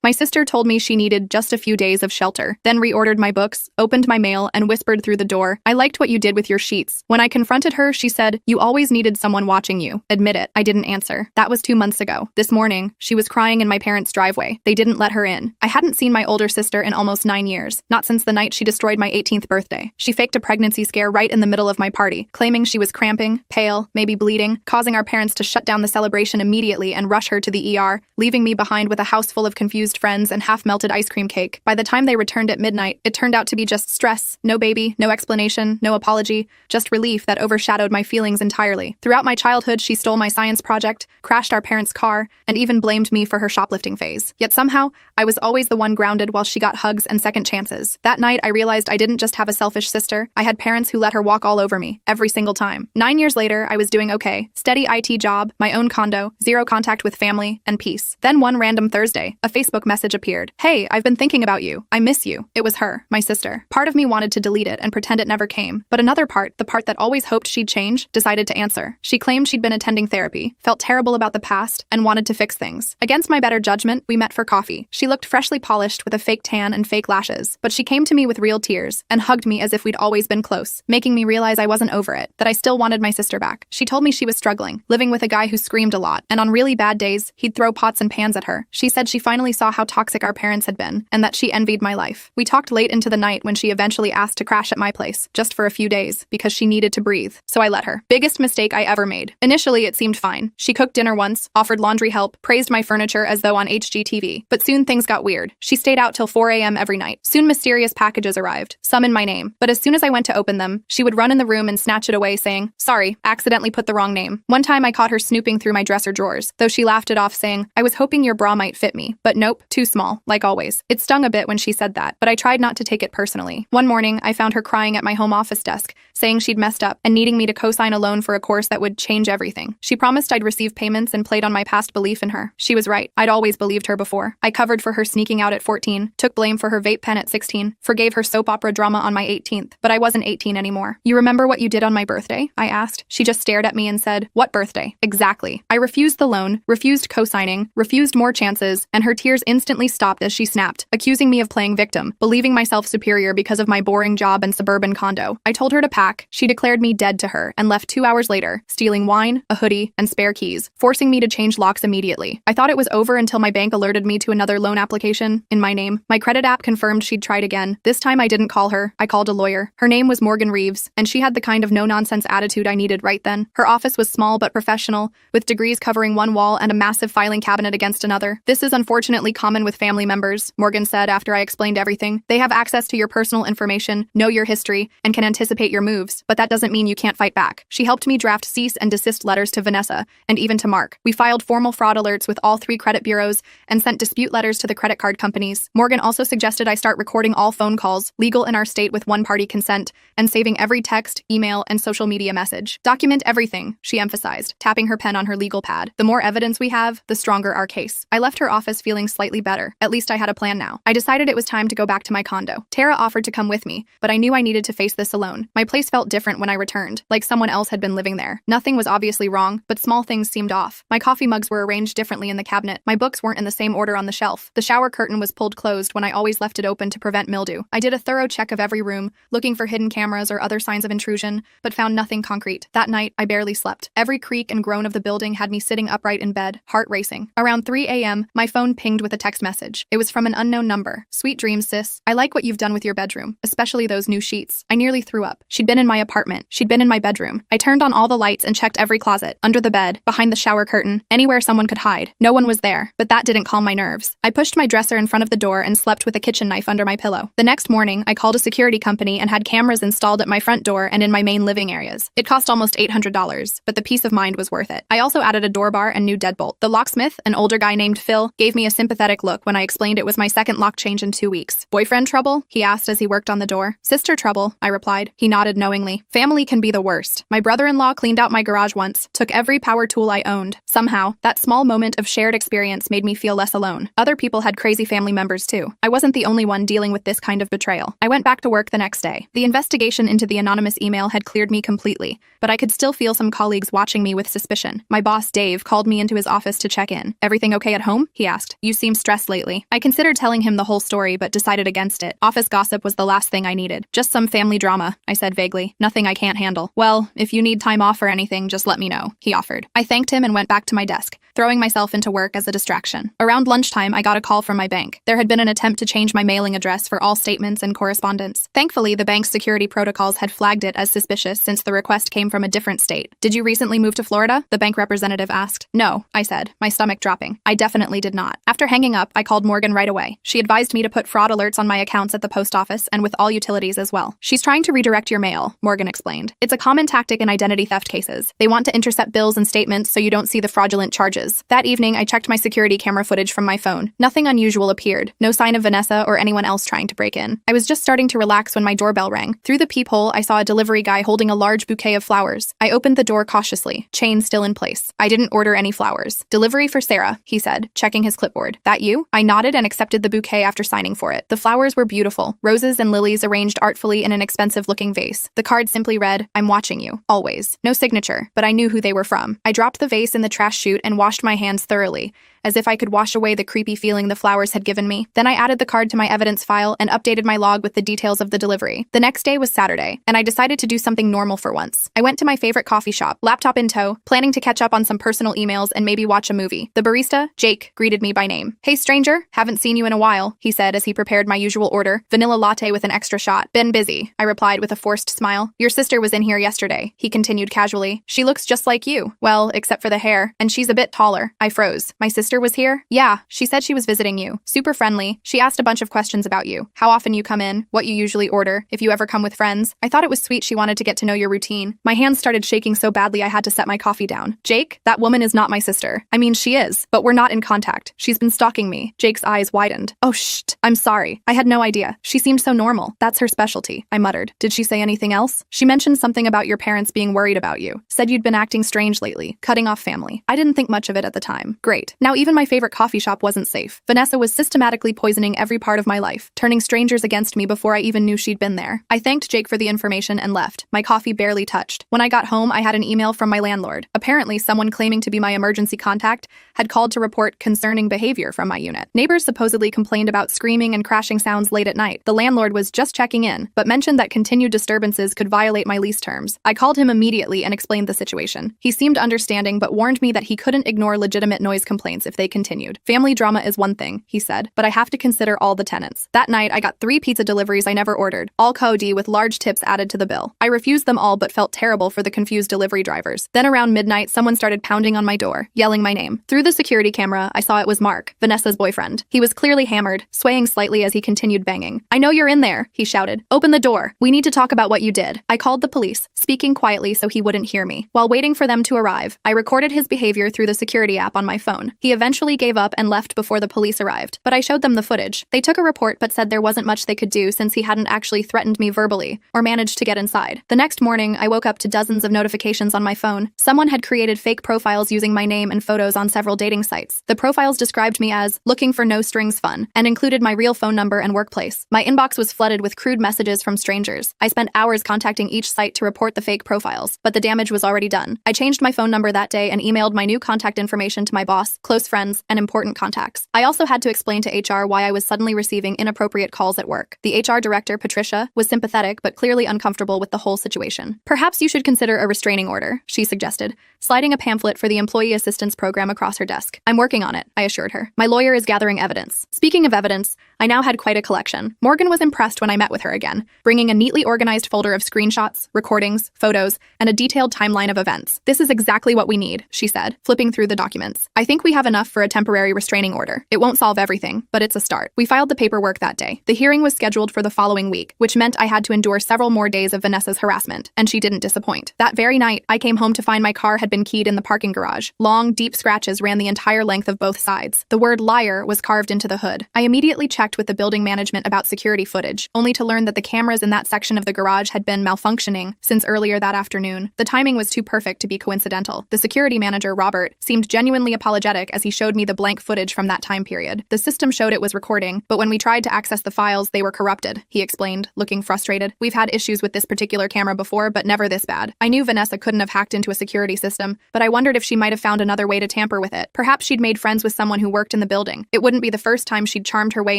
My sister told me she needed just a few days of shelter, then reordered my books, opened my mail, and whispered through the door, "I liked what you did with your sheets." When I confronted her, she said, "You always needed someone watching you." Admit it, I didn't answer. That was 2 months ago. This morning, she was crying in my parents' driveway. They didn't let her in. I hadn't seen my older sister in almost 9 years, not since the night she destroyed my 18th birthday. She faked a pregnancy scare right in the middle of my party, claiming she was cramping, pale, maybe bleeding, causing our parents to shut down the celebration immediately and rush her to the ER, leaving me behind with a house full of confused friends and half-melted ice cream cake. By the time they returned at midnight, it turned out to be just stress, no baby, no explanation, no apology, just relief that overshadowed my feelings entirely. Throughout my childhood, she stole my science project, crashed our parents' car, and even blamed me for her shoplifting phase. Yet somehow, I was always the one grounded while she got hugs and second chances. That night, I realized I didn't just have a selfish sister, I had parents who let her walk all over me, every single time. 9 years later, I was doing okay. Steady IT job, my own condo, zero contact with family, and peace. Then one random Thursday, a Facebook message appeared. "Hey, I've been thinking about you. I miss you." It was her, my sister. Part of me wanted to delete it and pretend it never came, but another part, the part that always hoped she'd change, decided to answer. She claimed she'd been attending therapy, felt terrible about the past, and wanted to fix things. Against my better judgment, we met for coffee. She looked freshly polished with a fake tan and fake lashes, but she came to me with real tears and hugged me as if we'd always been close, making me realize I wasn't over it, that I still wanted my sister back. She told me she was struggling, living with a guy who screamed a lot, and on really bad days, he'd throw pots and pans at her. She said she finally saw how toxic our parents had been, and that she envied my life. We talked late into the night when she eventually asked to crash at my place, just for a few days, because she needed to breathe. So I let her. Biggest mistake I ever made. Initially, it seemed fine. She cooked dinner once, offered laundry help, praised my furniture as though on HGTV. But soon things got weird. She stayed out till 4 a.m. every night. Soon mysterious packages arrived, some in my name. But as soon as I went to open them, she would run in the room and snatch it away saying, "Sorry, accidentally put the wrong name." One time I caught her snooping through my dresser drawers, though she laughed it off saying, "I was hoping your bra might fit me." But nope, too small, like always. It stung a bit when she said that, but I tried not to take it personally. One morning, I found her crying at my home office desk, saying she'd messed up and needing me to co-sign a loan for a course that would change everything. She promised I'd receive payments and played on my past belief in her. She was right. I'd always believed her before. I covered for her sneaking out at 14, took blame for her vape pen at 16, forgave her soap opera drama on my 18th, but I wasn't 18 anymore. "You remember what you did on my birthday?" I asked. She just stared at me and said, "What birthday?" Exactly. I refused the loan, refused co-signing, refused more chances, and her tears instantly stopped as she snapped, accusing me of playing victim, believing myself superior because of my boring job and suburban condo. I told her to pack. She declared me dead to her and left 2 hours later, stealing wine, a hoodie, and spare keys, forcing me to change locks immediately. I thought it was over until my bank alerted me to another loan application in my name. My credit app confirmed she'd tried again. This time I didn't call her. I called a lawyer. Her name was Morgan Reeves, and she had the kind of no-nonsense attitude I needed right then. Her office was small but professional, with degrees covering one wall and a massive filing cabinet against another. "This is unfortunately common with family members," Morgan said after I explained everything. "They have access to your personal information, know your history, and can anticipate your moves, but that doesn't mean you can't fight back." She helped me draft cease and desist letters to Vanessa, and even to Mark. We filed formal fraud alerts with all 3 credit bureaus and sent dispute letters to the credit card companies. Morgan also suggested I start recording all phone calls, legal in our state with one-party consent, and saving every text, email, and social media message. "Document everything," she emphasized, tapping her pen on her legal pad. "The more evidence we have, the stronger our case." I left her office feeling slightly better. At least I had a plan now. I decided it was time to go back to my condo. Tara offered to come with me, but I knew I needed to face this alone. My place felt different when I returned, like someone else had been living there. Nothing was obviously wrong, but small things seemed off. My coffee mugs were arranged differently in the cabinet. My books weren't in the same order on the shelf. The shower curtain was pulled closed when I always left it open to prevent mildew. I did a thorough check of every room, looking for hidden cameras or other signs of intrusion, but found nothing concrete. That night, I barely slept. Every creak and groan of the building had me sitting upright in bed, heart racing. Around 3 a.m., my phone pinged with a text message. It was from an unknown number. "Sweet dreams, sis. I like what you've done with your bedroom, especially those new sheets." I nearly threw up. She'd been in my apartment. She'd been in my bedroom. I turned on all the lights and checked every closet, under the bed, behind the shower curtain, anywhere someone could hide. No one was there, but that didn't calm my nerves. I pushed my dresser in front of the door and slept with a kitchen knife under my pillow. The next morning, I called a security company and had cameras installed at my front door and in my main living areas. It cost almost $800, but the peace of mind was worth it. I also added a door bar and new deadbolt. The locksmith, an older guy named Phil, gave me a sympathetic look when I explained it was my second lock change in 2 weeks. "Boyfriend trouble?" he asked as he worked on the door. "Sister trouble," I replied. He nodded knowingly. Family can be the worst. My brother-in-law cleaned out my garage once, took every power tool I owned. Somehow, that small moment of shared experience made me feel less alone. Other people had crazy family members too. I wasn't the only one dealing with this kind of betrayal. I went back to work the next day. The investigation into the anonymous email had cleared me completely, but I could still feel some colleagues watching me with suspicion. My boss, Dave, called me into his office to check in. "Everything okay at home?" he asked. "You seem seemed stressed lately. I considered telling him the whole story but decided against it. Office gossip was the last thing I needed. Just some family drama, I said vaguely. Nothing I can't handle. Well, if you need time off or anything, just let me know, he offered. I thanked him and went back to my desk, throwing myself into work as a distraction. Around lunchtime, I got a call from my bank. There had been an attempt to change my mailing address for all statements and correspondence. Thankfully, the bank's security protocols had flagged it as suspicious since the request came from a different state. Did you recently move to Florida? The bank representative asked. No, I said, my stomach dropping. I definitely did not. After hanging up, I called Morgan right away. She advised me to put fraud alerts on my accounts at the post office and with all utilities as well. She's trying to redirect your mail, Morgan explained. It's a common tactic in identity theft cases. They want to intercept bills and statements so you don't see the fraudulent charges. That evening, I checked my security camera footage from my phone. Nothing unusual appeared. No sign of Vanessa or anyone else trying to break in. I was just starting to relax when my doorbell rang. Through the peephole, I saw a delivery guy holding a large bouquet of flowers. I opened the door cautiously, chain still in place. I didn't order any flowers. Delivery for Sarah, he said, checking his clipboard. That you? I nodded and accepted the bouquet after signing for it. The flowers were beautiful, roses and lilies arranged artfully in an expensive-looking vase. The card simply read, I'm watching you, always. No signature, but I knew who they were from. I dropped the vase in the trash chute and washed my hands thoroughly, as if I could wash away the creepy feeling the flowers had given me. Then I added the card to my evidence file and updated my log with the details of the delivery. The next day was Saturday, and I decided to do something normal for once. I went to my favorite coffee shop, laptop in tow, planning to catch up on some personal emails and maybe watch a movie. The barista, Jake, greeted me by name. Hey stranger, haven't seen you in a while, he said as he prepared my usual order, vanilla latte with an extra shot. Been busy, I replied with a forced smile. Your sister was in here yesterday, he continued casually. She looks just like you. Well, except for the hair, and she's a bit taller. I froze. My sister was here? Yeah, she said she was visiting you. Super friendly. She asked a bunch of questions about you. How often you come in, what you usually order, if you ever come with friends. I thought it was sweet she wanted to get to know your routine. My hands started shaking so badly I had to set my coffee down. Jake, that woman is not my sister. I mean, she is, but we're not in contact. She's been stalking me. Jake's eyes widened. Oh, shh. I'm sorry. I had no idea. She seemed so normal. That's her specialty, I muttered. Did she say anything else? She mentioned something about your parents being worried about you. Said you'd been acting strange lately, cutting off family. I didn't think much of it at the time. Great. Now even my favorite coffee shop wasn't safe. Vanessa was systematically poisoning every part of my life, turning strangers against me before I even knew she'd been there. I thanked Jake for the information and left. My coffee barely touched. When I got home, I had an email from my landlord. Apparently, someone claiming to be my emergency contact had called to report concerning behavior from my unit. Neighbors supposedly complained about screaming and crashing sounds late at night. The landlord was just checking in, but mentioned that continued disturbances could violate my lease terms. I called him immediately and explained the situation. He seemed understanding but warned me that he couldn't ignore legitimate noise complaints if they continued. Family drama is one thing, he said, but I have to consider all the tenants. That night, I got 3 pizza deliveries I never ordered, all COD with large tips added to the bill. I refused them all but felt terrible for the confused delivery drivers. Then around midnight, someone started pounding on my door, yelling my name. Through the security camera, I saw it was Mark, Vanessa's boyfriend. He was clearly hammered, swaying slightly as he continued banging. I know you're in there, he shouted. Open the door. We need to talk about what you did. I called the police, speaking quietly so he wouldn't hear me. While waiting for them to arrive, I recorded his behavior through the security app on my phone. He eventually gave up and left before the police arrived, but I showed them the footage. They took a report but said there wasn't much they could do since he hadn't actually threatened me verbally or managed to get inside. The next morning, I woke up to dozens of notifications on my phone. Someone had created fake profiles using my name and photos on several dating sites. The profiles described me as looking for no strings fun and included my real phone number and workplace. My inbox was flooded with crude messages from strangers. I spent hours contacting each site to report the fake profiles, but the damage was already done. I changed my phone number that day and emailed my new contact information to my boss, close friends, and important contacts. I also had to explain to HR why I was suddenly receiving inappropriate calls at work. The HR director, Patricia, was sympathetic but clearly uncomfortable with the whole situation. Perhaps you should consider a restraining order, she suggested, sliding a pamphlet for the Employee Assistance Program across her desk. I'm working on it, I assured her. My lawyer is gathering evidence. Speaking of evidence, I now had quite a collection. Morgan was impressed when I met with her again, bringing a neatly organized folder of screenshots, recordings, photos, and a detailed timeline of events. This is exactly what we need, she said, flipping through the documents. I think we have enough for a temporary restraining order. It won't solve everything, but it's a start. We filed the paperwork that day. The hearing was scheduled for the following week, which meant I had to endure several more days of Vanessa's harassment, and she didn't disappoint. That very night, I came home to find my car had been keyed in the parking garage. Long, deep scratches ran the entire length of both sides. The word liar was carved into the hood. I immediately checked with the building management about security footage, only to learn that the cameras in that section of the garage had been malfunctioning since earlier that afternoon. The timing was too perfect to be coincidental. The security manager, Robert, seemed genuinely apologetic as as he showed me the blank footage from that time period. The system showed it was recording, but when we tried to access the files, they were corrupted, he explained, looking frustrated. We've had issues with this particular camera before, but never this bad. I knew Vanessa couldn't have hacked into a security system, but I wondered if she might have found another way to tamper with it. Perhaps she'd made friends with someone who worked in the building. It wouldn't be the first time she'd charmed her way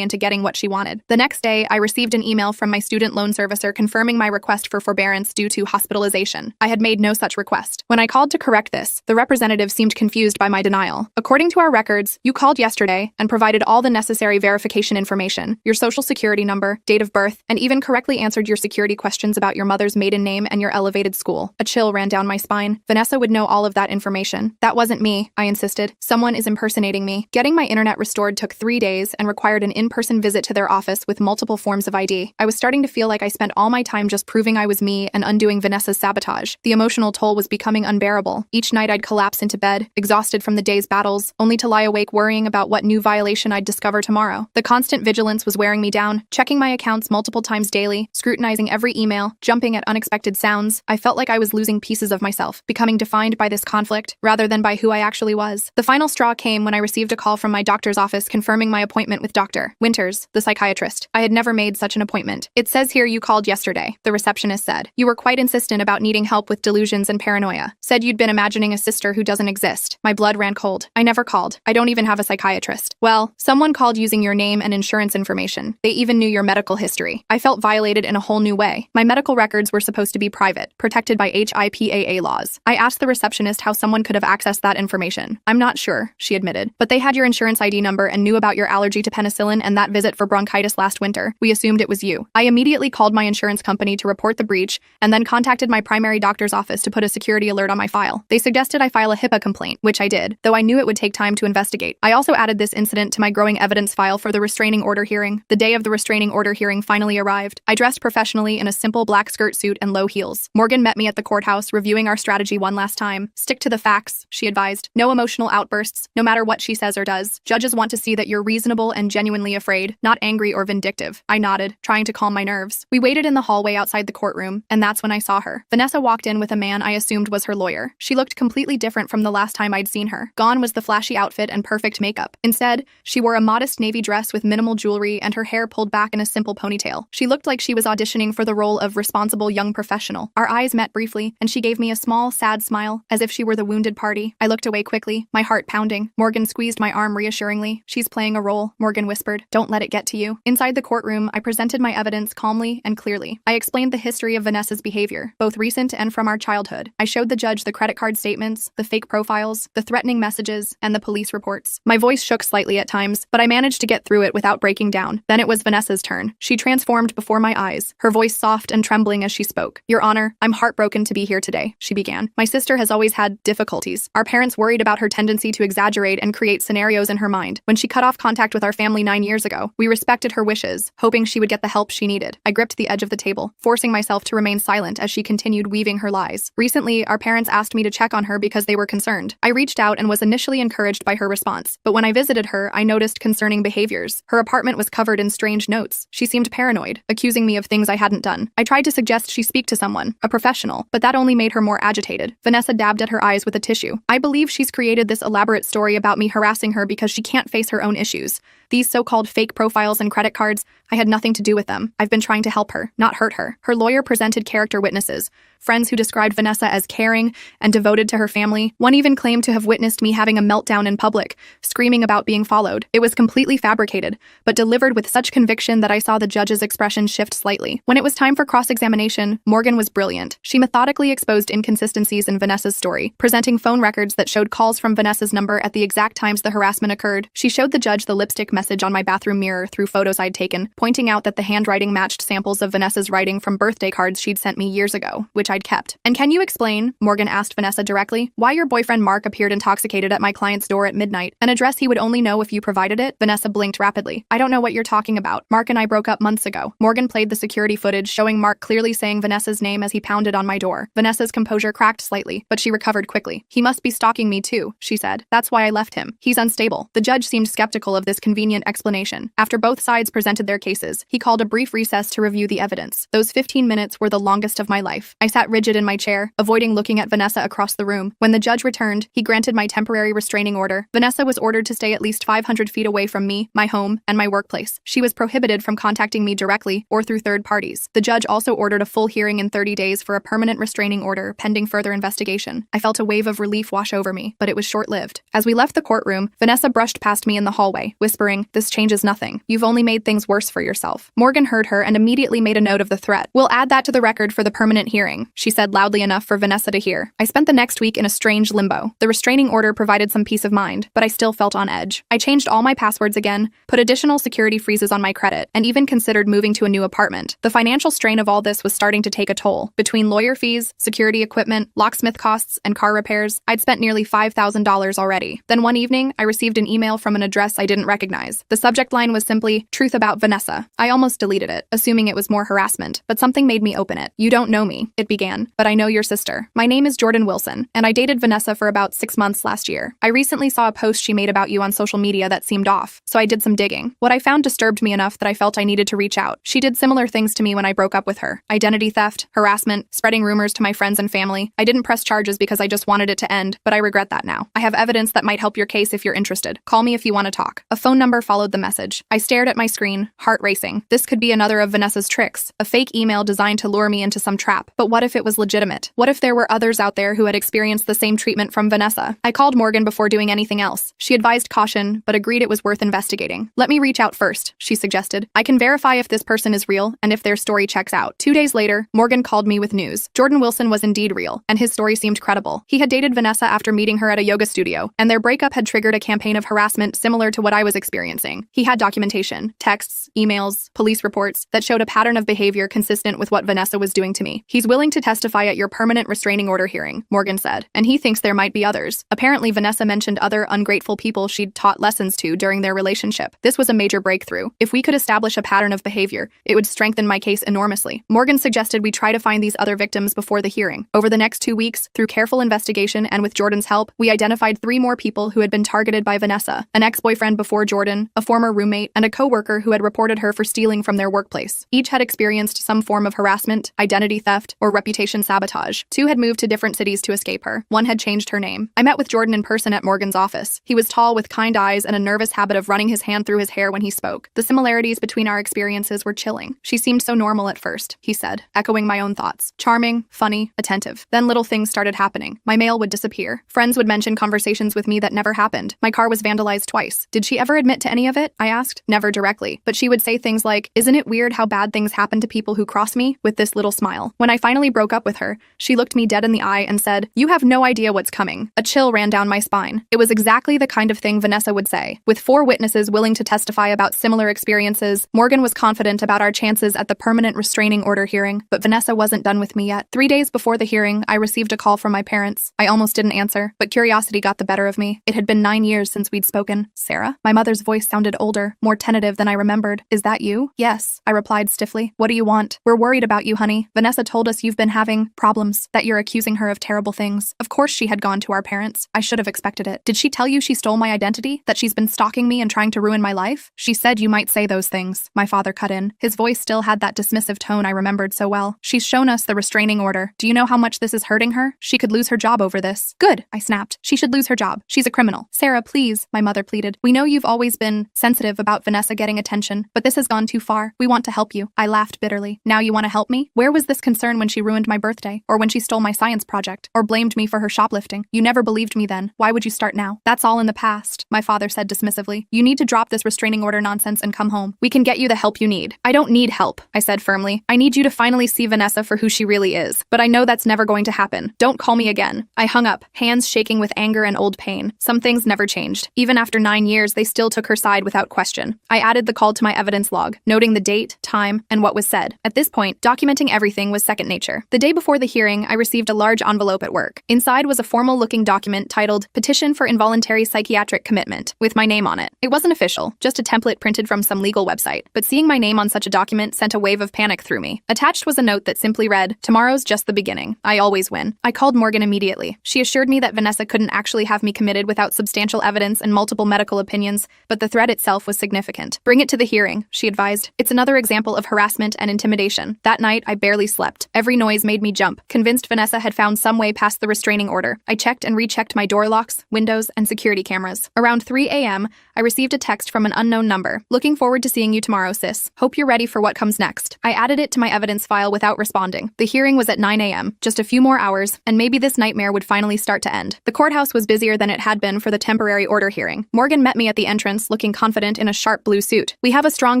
into getting what she wanted. The next day, I received an email from my student loan servicer confirming my request for forbearance due to hospitalization. I had made no such request. When I called to correct this, the representative seemed confused by my denial. According to our records, you called yesterday and provided all the necessary verification information, your social security number, date of birth, and even correctly answered your security questions about your mother's maiden name and your elevated school. A chill ran down my spine. Vanessa would know all of that information. That wasn't me, I insisted. Someone is impersonating me. Getting my internet restored took 3 days and required an in-person visit to their office with multiple forms of ID. I was starting to feel like I spent all my time just proving I was me and undoing Vanessa's sabotage. The emotional toll was becoming unbearable. Each night I'd collapse into bed, exhausted from the day's battles, only to lie awake worrying about what new violation I'd discover tomorrow. The constant vigilance was wearing me down, checking my accounts multiple times daily, scrutinizing every email, jumping at unexpected sounds. I felt like I was losing pieces of myself, becoming defined by this conflict, rather than by who I actually was. The final straw came when I received a call from my doctor's office confirming my appointment with Dr. Winters, the psychiatrist. I had never made such an appointment. It says here you called yesterday, the receptionist said. You were quite insistent about needing help with delusions and paranoia. Said you'd been imagining a sister who doesn't exist. My blood ran cold. I never called. I don't even have a psychiatrist. Well, someone called using your name and insurance information. They even knew your medical history. I felt violated in a whole new way. My medical records were supposed to be private, protected by HIPAA laws. I asked the receptionist how someone could have accessed that information. I'm not sure, she admitted. But they had your insurance ID number and knew about your allergy to penicillin and that visit for bronchitis last winter. We assumed it was you. I immediately called my insurance company to report the breach and then contacted my primary doctor's office to put a security alert on my file. They suggested I file a HIPAA complaint, which I did, though I knew it would take time to investigate. I also added this incident to my growing evidence file for the restraining order hearing. The day of the restraining order hearing finally arrived. I dressed professionally in a simple black skirt suit and low heels. Morgan met me at the courthouse, reviewing our strategy one last time. Stick to the facts, she advised. No emotional outbursts, no matter what she says or does. Judges want to see that you're reasonable and genuinely afraid, not angry or vindictive. I nodded, trying to calm my nerves. We waited in the hallway outside the courtroom, and that's when I saw her. Vanessa walked in with a man I assumed was her lawyer. She looked completely different from the last time I'd seen her. Gone was the flashy outfit and perfect makeup. Instead, she wore a modest navy dress with minimal jewelry and her hair pulled back in a simple ponytail. She looked like she was auditioning for the role of responsible young professional. Our eyes met briefly, and she gave me a small, sad smile, as if she were the wounded party. I looked away quickly, my heart pounding. Morgan squeezed my arm reassuringly. She's playing a role, Morgan whispered. Don't let it get to you. Inside the courtroom, I presented my evidence calmly and clearly. I explained the history of Vanessa's behavior, both recent and from our childhood. I showed the judge the credit card statements, the fake profiles, the threatening messages, and the police reports. My voice shook slightly at times, but I managed to get through it without breaking down. Then it was Vanessa's turn. She transformed before my eyes, her voice soft and trembling as she spoke. Your Honor, I'm heartbroken to be here today, she began. My sister has always had difficulties. Our parents worried about her tendency to exaggerate and create scenarios in her mind. When she cut off contact with our family 9 years ago, we respected her wishes, hoping she would get the help she needed. I gripped the edge of the table, forcing myself to remain silent as she continued weaving her lies. Recently, our parents asked me to check on her because they were concerned. I reached out and was initially encouraged by her response, but when I visited her, I noticed concerning behaviors. Her apartment was covered in strange notes. She seemed paranoid, accusing me of things I hadn't done. I tried to suggest she speak to someone, a professional, but that only made her more agitated. Vanessa dabbed at her eyes with a tissue. I believe she's created this elaborate story about me harassing her because she can't face her own issues. These so-called fake profiles and credit cards, I had nothing to do with them. I've been trying to help her, not hurt her. Her lawyer presented character witnesses, friends who described Vanessa as caring and devoted to her family. One even claimed to have witnessed me having a meltdown in public, screaming about being followed. It was completely fabricated, but delivered with such conviction that I saw the judge's expression shift slightly. When it was time for cross-examination, Morgan was brilliant. She methodically exposed inconsistencies in Vanessa's story, presenting phone records that showed calls from Vanessa's number at the exact times the harassment occurred. She showed the judge the lipstick message on my bathroom mirror through photos I'd taken, pointing out that the handwriting matched samples of Vanessa's writing from birthday cards she'd sent me years ago, which I'd kept. And can you explain, Morgan asked Vanessa directly, why your boyfriend Mark appeared intoxicated at my client's door at midnight, an address he would only know if you provided it? Vanessa blinked rapidly. I don't know what you're talking about. Mark and I broke up months ago. Morgan played the security footage showing Mark clearly saying Vanessa's name as he pounded on my door. Vanessa's composure cracked slightly, but she recovered quickly. He must be stalking me too, she said. That's why I left him. He's unstable. The judge seemed skeptical of this convenient convenient explanation. After both sides presented their cases, he called a brief recess to review the evidence. Those 15 minutes were the longest of my life. I sat rigid in my chair, avoiding looking at Vanessa across the room. When the judge returned, he granted my temporary restraining order. Vanessa was ordered to stay at least 500 feet away from me, my home, and my workplace. She was prohibited from contacting me directly or through third parties. The judge also ordered a full hearing in 30 days for a permanent restraining order pending further investigation. I felt a wave of relief wash over me, but it was short-lived. As we left the courtroom, Vanessa brushed past me in the hallway, whispering, "This changes nothing. You've only made things worse for yourself." Morgan heard her and immediately made a note of the threat. "We'll add that to the record for the permanent hearing," she said loudly enough for Vanessa to hear. I spent the next week in a strange limbo. The restraining order provided some peace of mind, but I still felt on edge. I changed all my passwords again, put additional security freezes on my credit, and even considered moving to a new apartment. The financial strain of all this was starting to take a toll. Between lawyer fees, security equipment, locksmith costs, and car repairs, I'd spent nearly $5,000 already. Then one evening, I received an email from an address I didn't recognize. The subject line was simply, "Truth about Vanessa." I almost deleted it, assuming it was more harassment, but something made me open it. "You don't know me," it began, "but I know your sister. My name is Jordan Wilson, and I dated Vanessa for about 6 months last year. I recently saw a post she made about you on social media that seemed off, so I did some digging. What I found disturbed me enough that I felt I needed to reach out. She did similar things to me when I broke up with her. Identity theft, harassment, spreading rumors to my friends and family. I didn't press charges because I just wanted it to end, but I regret that now. I have evidence that might help your case if you're interested. Call me if you want to talk." A phone number followed the message. I stared at my screen, heart racing. This could be another of Vanessa's tricks, a fake email designed to lure me into some trap. But what if it was legitimate? What if there were others out there who had experienced the same treatment from Vanessa? I called Morgan before doing anything else. She advised caution, but agreed it was worth investigating. "Let me reach out first," she suggested. "I can verify if this person is real and if their story checks out." 2 days later, Morgan called me with news. Jordan Wilson was indeed real, and his story seemed credible. He had dated Vanessa after meeting her at a yoga studio, and their breakup had triggered a campaign of harassment similar to what I was experiencing. He had documentation, texts, emails, police reports that showed a pattern of behavior consistent with what Vanessa was doing to me. "He's willing to testify at your permanent restraining order hearing," Morgan said, "and he thinks there might be others." Apparently, Vanessa mentioned other ungrateful people she'd taught lessons to during their relationship. This was a major breakthrough. If we could establish a pattern of behavior, it would strengthen my case enormously. Morgan suggested we try to find these other victims before the hearing. Over the next 2 weeks, through careful investigation and with Jordan's help, we identified 3 more people who had been targeted by Vanessa: an ex-boyfriend before Jordan, a former roommate, and a co-worker who had reported her for stealing from their workplace. Each had experienced some form of harassment, identity theft, or reputation sabotage. 2 had moved to different cities to escape her. 1 had changed her name. I met with Jordan in person at Morgan's office. He was tall with kind eyes and a nervous habit of running his hand through his hair when he spoke. The similarities between our experiences were chilling. "She seemed so normal at first," he said, echoing my own thoughts. "Charming, funny, attentive." Then little things started happening. My mail would disappear. Friends would mention conversations with me that never happened. My car was vandalized twice. "Did she ever admit to any of it?" I asked. "Never directly, but she would say things like, 'Isn't it weird how bad things happen to people who cross me?' with this little smile. When I finally broke up with her, she looked me dead in the eye and said, 'You have no idea what's coming.' A chill ran down my spine. It was exactly the kind of thing Vanessa would say. With 4 witnesses willing to testify about similar experiences, Morgan was confident about our chances at the permanent restraining order hearing, but Vanessa wasn't done with me yet. 3 days before the hearing, I received a call from my parents. I almost didn't answer, but curiosity got the better of me. It had been 9 years since we'd spoken. "Sarah?" My mother's voice sounded older, more tentative than I remembered. "Is that you?" "Yes," I replied stiffly. "What do you want?" "We're worried about you, honey. Vanessa told us you've been having problems, that you're accusing her of terrible things." Of course she had gone to our parents. I should have expected it. "Did she tell you she stole my identity? That she's been stalking me and trying to ruin my life?" "She said you might say those things," my father cut in. His voice still had that dismissive tone I remembered so well. "She's shown us the restraining order. Do you know how much this is hurting her? She could lose her job over this." "Good," I snapped. "She should lose her job. She's a criminal." "Sarah, please," my mother pleaded. "We know you've always been sensitive about Vanessa getting attention, but this has gone too far. We want to help you." I laughed bitterly. "Now you want to help me? Where was this concern when she ruined my birthday? Or when she stole my science project? Or blamed me for her shoplifting? You never believed me then. Why would you start now?" "That's all in the past," my father said dismissively. "You need to drop this restraining order nonsense and come home. We can get you the help you need." "I don't need help," I said firmly. "I need you to finally see Vanessa for who she really is. But I know that's never going to happen. Don't call me again." I hung up, hands shaking with anger and old pain. Some things never changed. Even after 9 years, they still took her side without question. I added the call to my evidence log, noting the date, time, and what was said. At this point, documenting everything was second nature. The day before the hearing, I received a large envelope at work. Inside was a formal-looking document titled Petition for Involuntary Psychiatric Commitment, with my name on it. It wasn't official, just a template printed from some legal website, but seeing my name on such a document sent a wave of panic through me. Attached was a note that simply read, "Tomorrow's just the beginning. I always win." I called Morgan immediately. She assured me that Vanessa couldn't actually have me committed without substantial evidence and multiple medical opinions, but but the threat itself was significant. Bring it to the hearing, she advised. It's another example of harassment and intimidation. That night, I barely slept. Every noise made me jump, convinced Vanessa had found some way past the restraining order. I checked and rechecked my door locks, windows, and security cameras. Around 3 a.m., I received a text from an unknown number. Looking forward to seeing you tomorrow, sis. Hope you're ready for what comes next. I added it to my evidence file without responding. The hearing was at 9 a.m., just a few more hours, and maybe this nightmare would finally start to end. The courthouse was busier than it had been for the temporary order hearing. Morgan met me at the entrance, looking confident in a sharp blue suit. We have a strong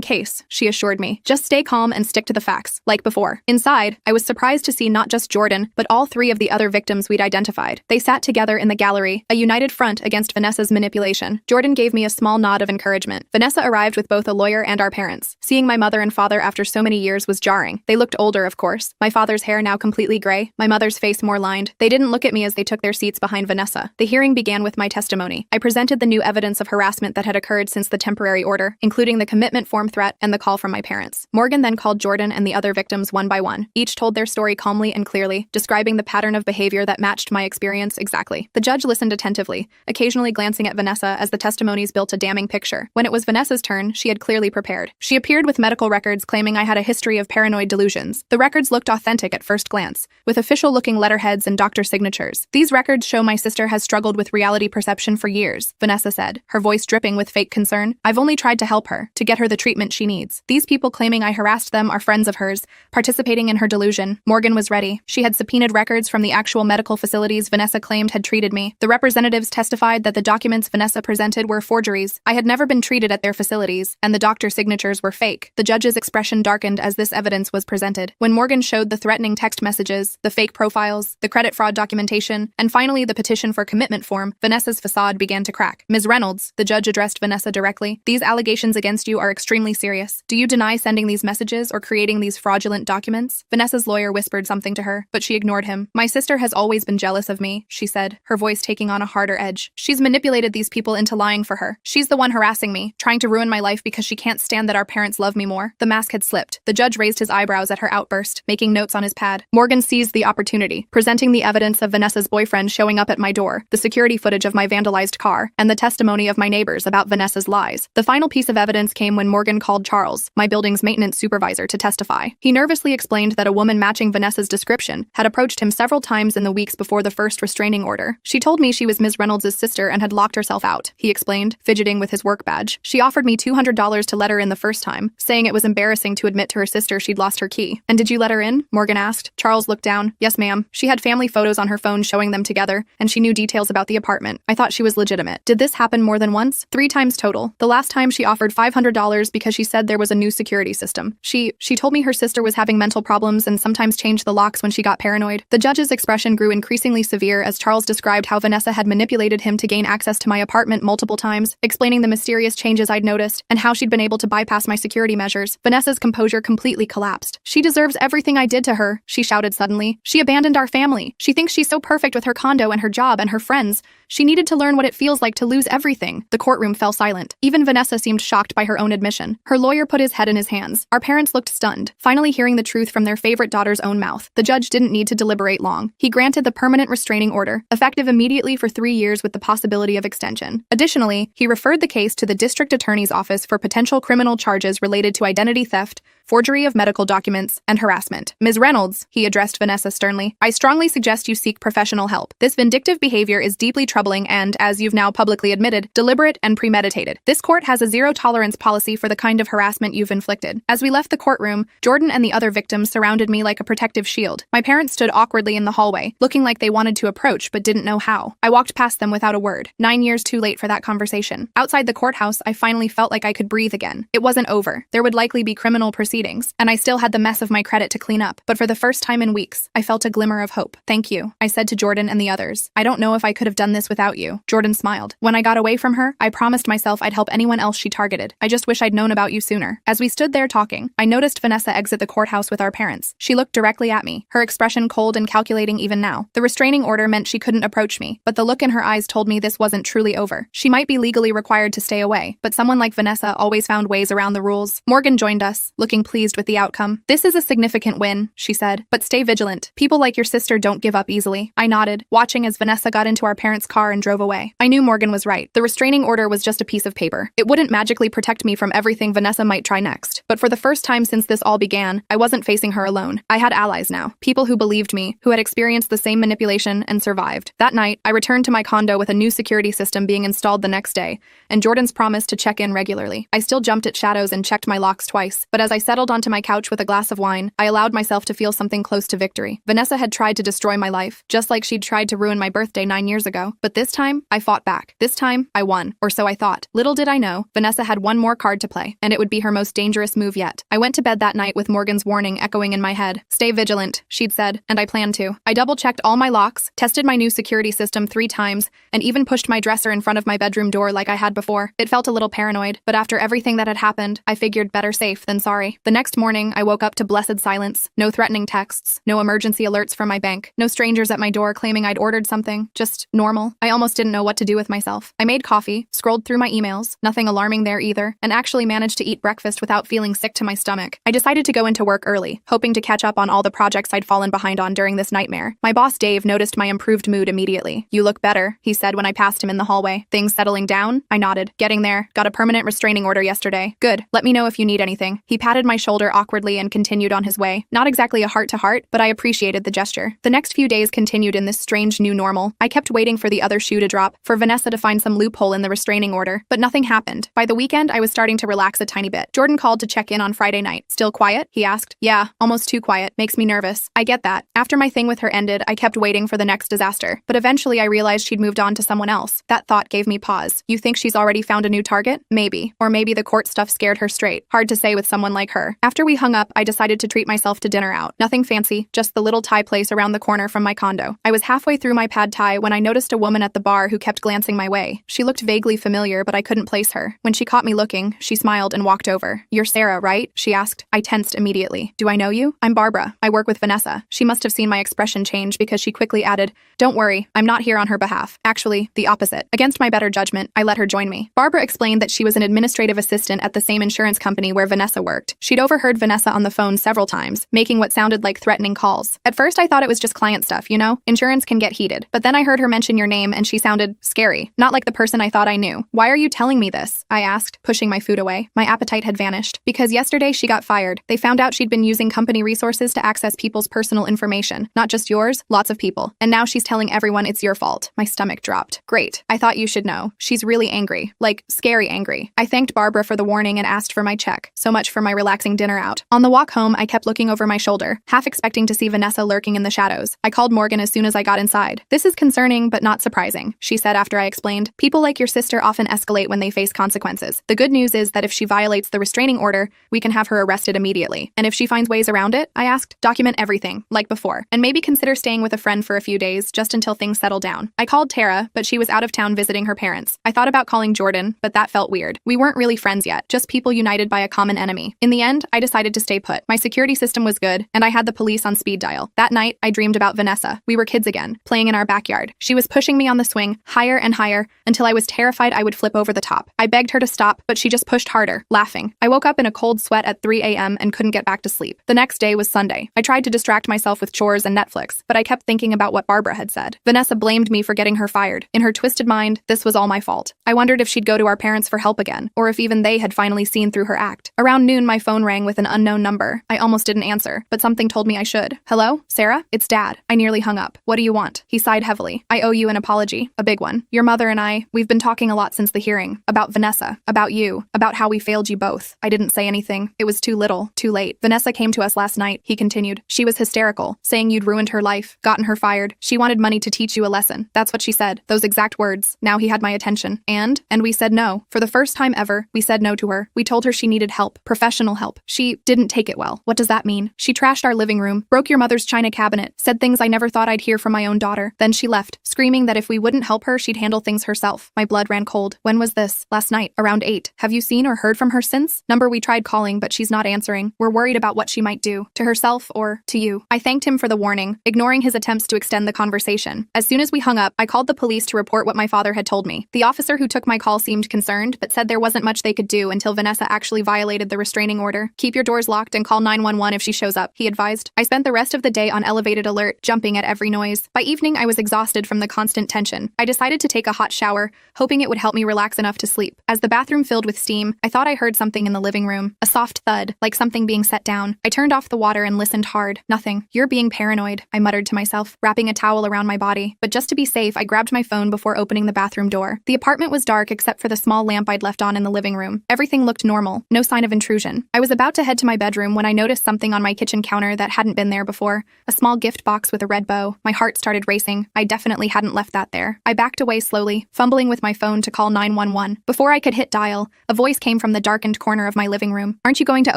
case, she assured me. Just stay calm and stick to the facts, like before. Inside, I was surprised to see not just Jordan, but all 3 of the other victims we'd identified. They sat together in the gallery, a united front against Vanessa's manipulation. Jordan gave me a small nod of encouragement. Vanessa arrived with both a lawyer and our parents. Seeing my mother and father after so many years was jarring. They looked older, of course. My father's hair now completely gray, my mother's face more lined. They didn't look at me as they took their seats behind Vanessa. The hearing began with my testimony. I presented the new evidence of harassment that had occurred since the temporary order, including the commitment form threat and the call from my parents. Morgan then called Jordan and the other victims one by one. Each told their story calmly and clearly, describing the pattern of behavior that matched my experience exactly. The judge listened attentively, occasionally glancing at Vanessa as the testimonies built a damning picture. When it was Vanessa's turn, she had clearly prepared. She appeared with medical records claiming I had a history of paranoid delusions. The records looked authentic at first glance, with official-looking letterheads and doctor signatures. These records show my sister has struggled with reality perception for years, Vanessa said, her voice dripping with fake concern. I've only tried to help her, to get her the treatment she needs. These people claiming I harassed them are friends of hers, participating in her delusion. Morgan was ready. She had subpoenaed records from the actual medical facilities Vanessa claimed had treated me. The representatives testified that the documents Vanessa presented were forgeries. I had never been treated at their facilities, and the doctor signatures were fake. The judge's expression darkened as this evidence was presented. When Morgan showed the threatening text messages, the fake profiles, the credit fraud documentation, and finally the petition for commitment form, Vanessa's facade began to crack. Ms. Reynolds, the judge addressed Vanessa directly, these allegations against you are extremely serious. Do you deny sending these messages or creating these fraudulent documents? Vanessa's lawyer whispered something to her, but she ignored him. My sister has always been jealous of me, she said, her voice taking on a harder edge. She's manipulated these people into lying for her. She's the one harassing me, trying to ruin my life because she can't stand that our parents love me more. The mask had slipped. The judge raised his eyebrows at her outburst, making notes on his pad. Morgan seized the opportunity, presenting the evidence of Vanessa's boyfriend showing up at my door, the security footage of my vandalized car, and the testimony of my neighbors about Vanessa's lies. The final piece of evidence came when Morgan called Charles, my building's maintenance supervisor, to testify. He nervously explained that a woman matching Vanessa's description had approached him several times in the weeks before the first restraining order. She told me she was Ms. Reynolds' sister and had locked herself out, he explained, fidgeting with his work badge. She offered me $200 to let her in the first time, saying it was embarrassing to admit to her sister she'd lost her key. And did you let her in? Morgan asked. Charles looked down. Yes, ma'am. She had family photos on her phone showing them together, and she knew details about the apartment. I thought she was legitimate. Did this happen more than once? 3 times total. The last time she offered $500 because she said there was a new security system. She told me her sister was having mental problems and sometimes changed the locks when she got paranoid. The judge's expression grew increasingly severe as Charles described how Vanessa had manipulated him to gain access to my apartment multiple times, explaining the mysterious changes I'd noticed and how she'd been able to bypass my security measures. Vanessa's composure completely collapsed. She deserves everything I did to her, she shouted suddenly. She abandoned our family. She thinks she's so perfect with her condo and her job and her friends. She needed to learn what it feels like to lose everything. The courtroom fell silent. Even Vanessa seemed shocked by her own admission. Her lawyer put his head in his hands. Our parents looked stunned, finally hearing the truth from their favorite daughter's own mouth. The judge didn't need to deliberate long. He granted the permanent restraining order, effective immediately for 3 years with the possibility of extension. Additionally, he referred the case to the district attorney's office for potential criminal charges related to identity theft, forgery of medical documents, and harassment. Ms. Reynolds, he addressed Vanessa sternly, I strongly suggest you seek professional help. This vindictive behavior is deeply troubling and, as you've now publicly admitted, deliberate and premeditated. This court has a zero-tolerance policy for the kind of harassment you've inflicted. As we left the courtroom, Jordan and the other victims surrounded me like a protective shield. My parents stood awkwardly in the hallway, looking like they wanted to approach but didn't know how. I walked past them without a word, 9 years too late for that conversation. Outside the courthouse, I finally felt like I could breathe again. It wasn't over. There would likely be criminal proceedings, and I still had the mess of my credit to clean up. But for the first time in weeks, I felt a glimmer of hope. Thank you, I said to Jordan and the others. I don't know if I could have done this without you. Jordan smiled. When I got away from her, I promised myself I'd help anyone else she targeted. I just wish I'd known about you sooner. As we stood there talking, I noticed Vanessa exit the courthouse with our parents. She looked directly at me, her expression cold and calculating even now. The restraining order meant she couldn't approach me, but the look in her eyes told me this wasn't truly over. She might be legally required to stay away, but someone like Vanessa always found ways around the rules. Morgan joined us, looking seeming pleased with the outcome. "This is a significant win," she said, "but stay vigilant. People like your sister don't give up easily." I nodded, watching as Vanessa got into our parents' car and drove away. I knew Morgan was right. The restraining order was just a piece of paper. It wouldn't magically protect me from everything Vanessa might try next. But for the first time since this all began, I wasn't facing her alone. I had allies now. People who believed me, who had experienced the same manipulation and survived. That night, I returned to my condo with a new security system being installed the next day, and Jordan's promise to check in regularly. I still jumped at shadows and checked my locks twice, but as I settled onto my couch with a glass of wine, I allowed myself to feel something close to victory. Vanessa had tried to destroy my life, just like she'd tried to ruin my birthday 9 years ago. But this time, I fought back. This time, I won. Or so I thought. Little did I know, Vanessa had one more card to play, and it would be her most dangerous move yet. I went to bed that night with Morgan's warning echoing in my head. "Stay vigilant," she'd said, and I planned to. I double-checked all my locks, tested my new security system 3 times, and even pushed my dresser in front of my bedroom door like I had before. It felt a little paranoid, but after everything that had happened, I figured better safe than sorry. The next morning, I woke up to blessed silence. No threatening texts, no emergency alerts from my bank, no strangers at my door claiming I'd ordered something, just normal. I almost didn't know what to do with myself. I made coffee, scrolled through my emails, nothing alarming there either, and actually managed to eat breakfast without feeling sick to my stomach. I decided to go into work early, hoping to catch up on all the projects I'd fallen behind on during this nightmare. My boss Dave noticed my improved mood immediately. "You look better," he said when I passed him in the hallway. "Things settling down?" I nodded. "Getting there. Got a permanent restraining order yesterday." "Good. Let me know if you need anything." He patted my shoulder awkwardly and continued on his way. Not exactly a heart-to-heart, but I appreciated the gesture. The next few days continued in this strange new normal. I kept waiting for the other shoe to drop, for Vanessa to find some loophole in the restraining order, but nothing happened. By the weekend, I was starting to relax a tiny bit. Jordan called to check in on Friday night. "Still quiet?" he asked. "Yeah, almost too quiet. Makes me nervous." I get that. After my thing with her ended, I kept waiting for the next disaster, but eventually I realized she'd moved on to someone else. That thought gave me pause. You think she's already found a new target? Maybe. Or maybe the court stuff scared her straight. Hard to say with someone like her. After we hung up, I decided to treat myself to dinner out. Nothing fancy, just the little Thai place around the corner from my condo. I was halfway through my pad Thai when I noticed a woman at the bar who kept glancing my way. She looked vaguely familiar, but I couldn't place her. When she caught me looking, she smiled and walked over. "You're Sarah, right?" she asked. I tensed immediately. "Do I know you?" "I'm Barbara. I work with Vanessa." She must have seen my expression change because she quickly added, "Don't worry, I'm not here on her behalf. Actually, the opposite." Against my better judgment, I let her join me. Barbara explained that she was an administrative assistant at the same insurance company where Vanessa worked. She'd overheard Vanessa on the phone several times, making what sounded like threatening calls. At first, I thought it was just client stuff, you know? Insurance can get heated. But then I heard her mention your name and she sounded scary, not like the person I thought I knew. "Why are you telling me this?" I asked, pushing my food away. My appetite had vanished. "Because yesterday she got fired. They found out she'd been using company resources to access people's personal information. Not just yours, lots of people. And now she's telling everyone it's your fault." My stomach dropped. "Great. I thought you should know. She's really angry. Like, scary angry." I thanked Barbara for the warning and asked for my check. So much for my relaxing dinner out. On the walk home, I kept looking over my shoulder, half expecting to see Vanessa lurking in the shadows. I called Morgan as soon as I got inside. "This is concerning, but not surprising," she said after I explained. "People like your sister often escalate when they face consequences. The good news is that if she violates the restraining order, we can have her arrested immediately. And if she finds ways around it," I asked, "document everything, like before. And maybe consider staying with a friend for a few days, just until things settle down." I called Tara, but she was out of town visiting her parents. I thought about calling Jordan, but that felt weird. We weren't really friends yet, just people united by a common enemy. In the end, I decided to stay put. My security system was good, and I had the police on speed dial. That night, I dreamed about Vanessa. We were kids again, playing in our backyard. She was pushing me on the swing, higher and higher, until I was terrified I would flip over the top. I begged her to stop, but she just pushed harder, laughing. I woke up in a cold sweat at 3 a.m. and couldn't get back to sleep. The next day was Sunday. I tried to distract myself with chores and Netflix, but I kept thinking about what Barbara had said. Vanessa blamed me for getting her fired. In her twisted mind, this was all my fault. I wondered if she'd go to our parents for help again, or if even they had finally seen through her act. Around noon, my phone rang with an unknown number. I almost didn't answer, but something told me I should. "Hello? Sarah? It's Dad." I nearly hung up. "What do you want?" He sighed heavily. "I owe you an apology. A big one. Your mother and we've been talking a lot since the hearing. About Vanessa. About you. About how we failed you both." I didn't say anything. It was too little. Too late. "Vanessa came to us last night," he continued. "She was hysterical, saying you'd ruined her life, gotten her fired. She wanted money to teach you a lesson. That's what she said. Those exact words. Now he had my attention. And we said no. For the first time ever, we said no to her. We told her she needed help. Professional help. She didn't take it well. What does that mean? She trashed our living room, broke your mother's china cabinet, said things I never thought I'd hear from my own daughter. Then she left, screaming that if we wouldn't help her, she'd handle things herself." My blood ran cold. "When was this?" "Last night, around 8. Have you seen or heard from her since?" "Number we tried calling, but she's not answering. We're worried about what she might do. To herself or to you." I thanked him for the warning, ignoring his attempts to extend the conversation. As soon as we hung up, I called the police to report what my father had told me. The officer who took my call seemed concerned, but said there wasn't much they could do until Vanessa actually violated the restraining order order. Keep your doors locked and call 911 if she shows up, he advised. I spent the rest of the day on elevated alert, jumping at every noise. By evening, I was exhausted from the constant tension. I decided to take a hot shower, hoping it would help me relax enough to sleep. As the bathroom filled with steam, I thought I heard something in the living room. A soft thud, like something being set down. I turned off the water and listened hard. Nothing. You're being paranoid, I muttered to myself, wrapping a towel around my body. But just to be safe, I grabbed my phone before opening the bathroom door. The apartment was dark except for the small lamp I'd left on in the living room. Everything looked normal, no sign of intrusion. I was about to head to my bedroom when I noticed something on my kitchen counter that hadn't been there before. A small gift box with a red bow. My heart started racing. I definitely hadn't left that there. I backed away slowly, fumbling with my phone to call 911. Before I could hit dial, a voice came from the darkened corner of my living room. Aren't you going to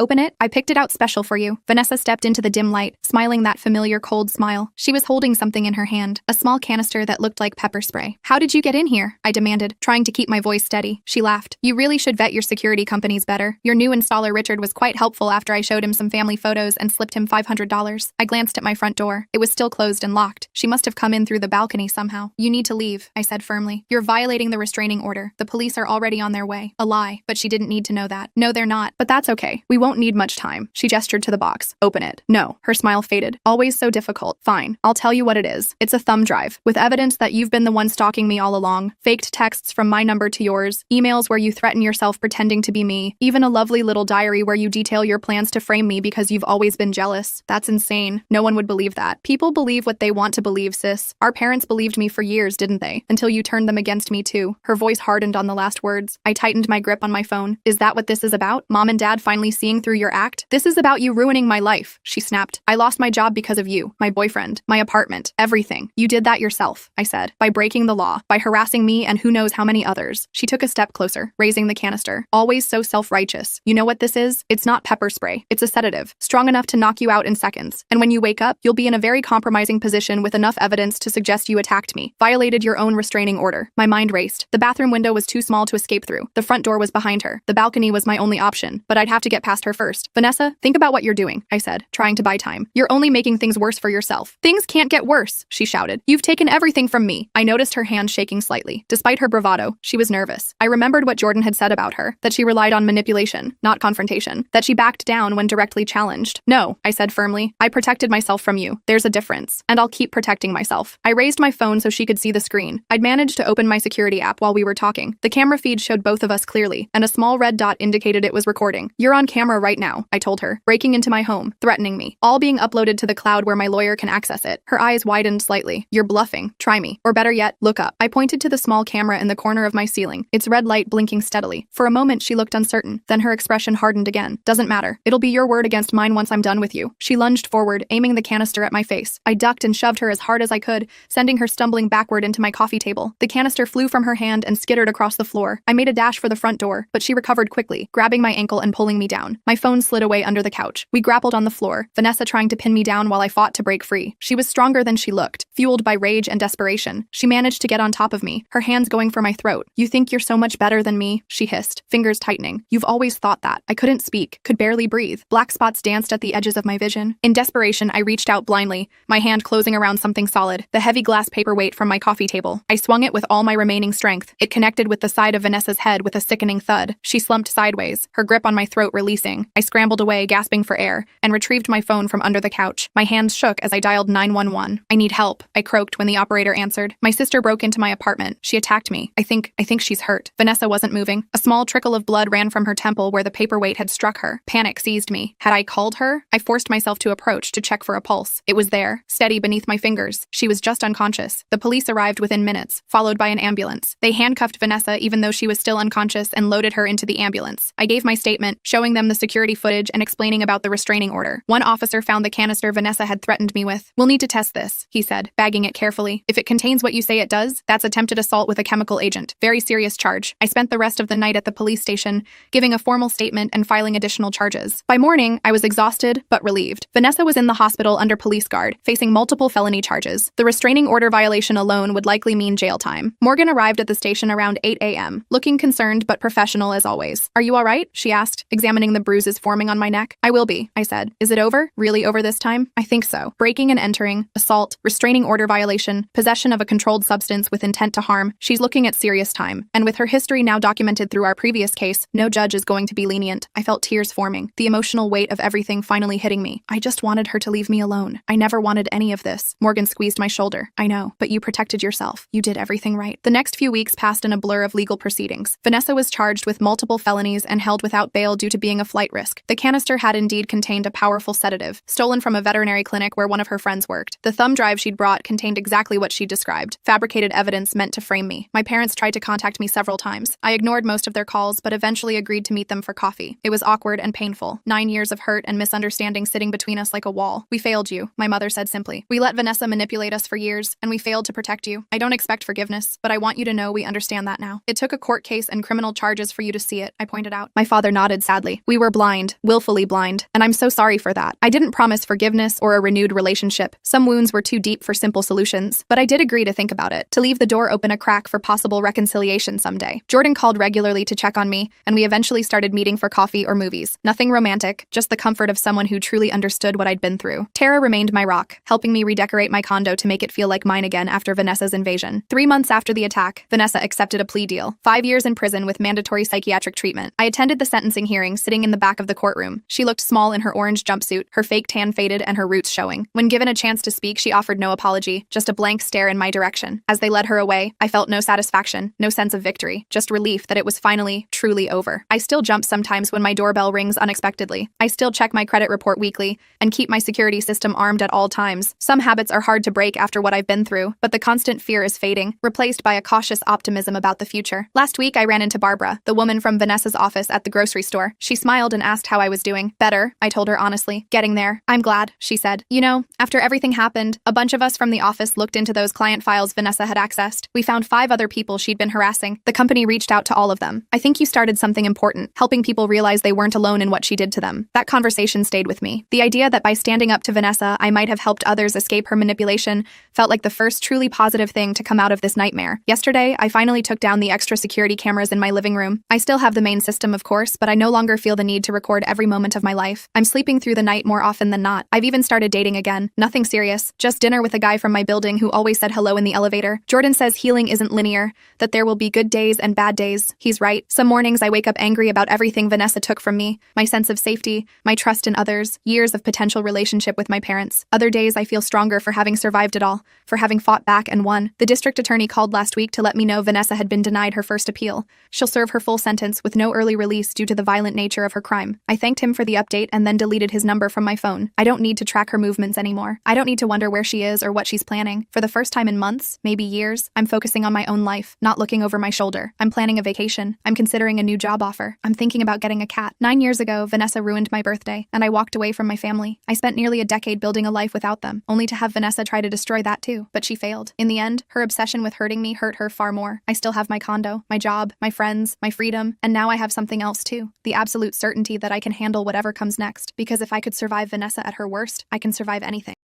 open it? I picked it out special for you. Vanessa stepped into the dim light, smiling that familiar cold smile. She was holding something in her hand, a small canister that looked like pepper spray. How did you get in here? I demanded, trying to keep my voice steady. She laughed. You really should vet your security companies better. Your new installer Richard was quite helpful after I showed him some family photos and slipped him $500. I glanced at my front door. It was still closed and locked. She must have come in through the balcony somehow. You need to leave, I said firmly. You're violating the restraining order. The police are already on their way. A lie, but she didn't need to know that. No, they're not. But that's okay. We won't need much time. She gestured to the box. Open it. No. Her smile faded. Always so difficult. Fine. I'll tell you what it is. It's a thumb drive, with evidence that you've been the one stalking me all along. Faked texts from my number to yours. Emails where you threaten yourself pretending to be me. Even a lovely little diary where you detail your plans to frame me because you've always been jealous. That's insane. No one would believe that. People believe what they want to believe, sis. Our parents believed me for years, didn't they? Until you turned them against me too. Her voice hardened on the last words. I tightened my grip on my phone. Is that what this is about? Mom and Dad finally seeing through your act? This is about you ruining my life, she snapped. I lost my job because of you, my boyfriend, my apartment, everything. You did that yourself, I said, by breaking the law, by harassing me and who knows how many others. She took a step closer, raising the canister. Always so self-righteous. You know what this is? It's not pepper spray. It's a sedative, strong enough to knock you out in seconds. And when you wake up, you'll be in a very compromising position with enough evidence to suggest you attacked me, violated your own restraining order. My mind raced. The bathroom window was too small to escape through. The front door was behind her. The balcony was my only option, but I'd have to get past her first. Vanessa, think about what you're doing, I said, trying to buy time. You're only making things worse for yourself. Things can't get worse, she shouted. You've taken everything from me. I noticed her hand shaking slightly. Despite her bravado, she was nervous. I remembered what Jordan had said about her, that she relied on manipulation, not confrontation, that she backed down when directly challenged. No, I said firmly. I protected myself from you. There's a difference, and I'll keep protecting myself. I raised my phone so she could see the screen. I'd managed to open my security app while we were talking. The camera feed showed both of us clearly, and a small red dot indicated it was recording. You're on camera right now, I told her, breaking into my home, threatening me. All being uploaded to the cloud where my lawyer can access it. Her eyes widened slightly. You're bluffing. Try me. Or better yet, look up. I pointed to the small camera in the corner of my ceiling, its red light blinking steadily. For a moment, she looked uncertain. Then her expression hardened again. Doesn't matter. It'll be your word against mine once I'm done with you. She lunged forward, aiming the canister at my face. I ducked and shoved her as hard as I could, sending her stumbling backward into my coffee table. The canister flew from her hand and skittered across the floor. I made a dash for the front door, but she recovered quickly, grabbing my ankle and pulling me down. My phone slid away under the couch. We grappled on the floor, Vanessa trying to pin me down while I fought to break free. She was stronger than she looked, fueled by rage and desperation. She managed to get on top of me, her hands going for my throat. You think you're so much better than me, she hissed, fingers tightening. You've always thought that. I couldn't speak, could barely breathe. Black spots danced at the edges of my vision. In desperation, I reached out blindly, my hand closing around something solid, the heavy glass paperweight from my coffee table. I swung it with all my remaining strength. It connected with the side of Vanessa's head with a sickening thud. She slumped sideways, her grip on my throat releasing. I scrambled away, gasping for air, and retrieved my phone from under the couch. My hands shook as I dialed 911. I need help, I croaked when the operator answered. My sister broke into my apartment. She attacked me. I think she's hurt. Vanessa wasn't moving. A small trickle of blood ran from her temple where the paperweight had struck her. Panic seized me. Had I called her? I forced myself to approach to check for a pulse. It was there, steady beneath my fingers. She was just unconscious. The police arrived within minutes, followed by an ambulance. They handcuffed Vanessa even though she was still unconscious and loaded her into the ambulance. I gave my statement, showing them the security footage and explaining about the restraining order. One officer found the canister Vanessa had threatened me with. We'll need to test this, he said, bagging it carefully. If it contains what you say it does, that's attempted assault with a chemical agent. Very serious charge. I spent the rest of the night at the police station, giving a formal statement and filing additional charges. By morning, I was exhausted, but relieved. Vanessa was in the hospital under police guard, facing multiple felony charges. The restraining order violation alone would likely mean jail time. Morgan arrived at the station around 8 a.m., looking concerned but professional as always. Are you all right? She asked, examining the bruises forming on my neck. I will be, I said. Is it over? Really over this time? I think so. Breaking and entering, assault, restraining order violation, possession of a controlled substance with intent to harm. She's looking at serious time. And with her history now documented through our previous case, no judge is going to be lenient. I felt tears forming, the emotional weight of everything finally hitting me. I just wanted her to leave me alone. I never wanted any of this. Morgan squeezed my shoulder. I know, but you protected yourself. You did everything right. The next few weeks passed in a blur of legal proceedings. Vanessa was charged with multiple felonies and held without bail due to being a flight risk. The canister had indeed contained a powerful sedative, stolen from a veterinary clinic where one of her friends worked. The thumb drive she'd brought contained exactly what she described, fabricated evidence meant to frame me. My parents tried to contact me several times. I ignored most of their calls, but eventually agreed to meet them for coffee. It was awkward and painful. 9 years of hurt and misunderstanding sitting between us like a wall. We failed you, my mother said simply. We let Vanessa manipulate us for years, and we failed to protect you. I don't expect forgiveness, but I want you to know we understand that now. It took a court case and criminal charges for you to see it, I pointed out. My father nodded sadly. We were blind, willfully blind, and I'm so sorry for that. I didn't promise forgiveness or a renewed relationship. Some wounds were too deep for simple solutions, but I did agree to think about it, to leave the door open a crack for possible reconciliation someday. Jordan called regularly to check on me, and we eventually started meeting for coffee or movies. Nothing romantic, just the comfort of someone who truly understood what I'd been through. Tara remained my rock, helping me redecorate my condo to make it feel like mine again after Vanessa's invasion. 3 months after the attack, Vanessa accepted a plea deal. 5 years in prison with mandatory psychiatric treatment. I attended the sentencing hearing, sitting in the back of the courtroom. She looked small in her orange jumpsuit, her fake tan faded and her roots showing. When given a chance to speak, she offered no apology, just a blank stare in my direction. As they led her away, I felt no satisfaction, no sense of victory, just relief that it was finally, truly over. I still jump sometimes when my doorbell rings unexpectedly. I still check my credit report weekly and keep my security system armed at all times. Some habits are hard to break after what I've been through, but the constant fear is fading, replaced by a cautious optimism about the future. Last week, I ran into Barbara, the woman from Vanessa's office at the grocery store. She smiled and asked how I was doing. Better, I told her honestly. Getting there. I'm glad, she said. You know, after everything happened, a bunch of us from the office looked into those client files Vanessa had accessed. We found 5 other people she'd been harassing. The company reached out to all of them. I think you started something important, helping people realize they weren't alone in what she did to them. That conversation stayed with me. The idea that by standing up to Vanessa, I might have helped others escape her manipulation felt like the first truly positive thing to come out of this nightmare. Yesterday, I finally took down the extra security cameras in my living room. I still have the main system, of course, but I no longer feel the need to record every moment of my life. I'm sleeping through the night more often than not. I've even started dating again. Nothing serious, just dinner with a guy from my building who always said hello in the elevator. Jordan says healing isn't linear, that there will be good days and bad days. He's right. Some mornings I wake up angry about everything Vanessa took from me, my sense of safety, my trust in others, years of potential relationship with my parents. Other days I feel stronger for having survived it all, for having fought back and won. The district attorney called last week to let me know Vanessa had been denied her first appeal. She'll serve her full sentence with no early release due to the violent nature of her crime. I thanked him for the update and then deleted his number from my phone. I don't need to track her movements anymore. I don't need to wonder where she is or what she's planning. For the first time in months, maybe years, I'm focusing on my own life, not looking over my shoulder. I'm planning a vacation. I'm considering a new job offer. I'm thinking about getting a cat. 9 years ago, Vanessa ruined my birthday, and I walked away from my family. I spent nearly a decade building a life without them, only to have Vanessa try to destroy that too. But she failed. In the end, her obsession with hurting me hurt her far more. I still have my condo, my job, my friends, my freedom, and now I have something else too. The absolute certainty that I can handle whatever comes next. Because if I could survive Vanessa at her worst, I can survive anything.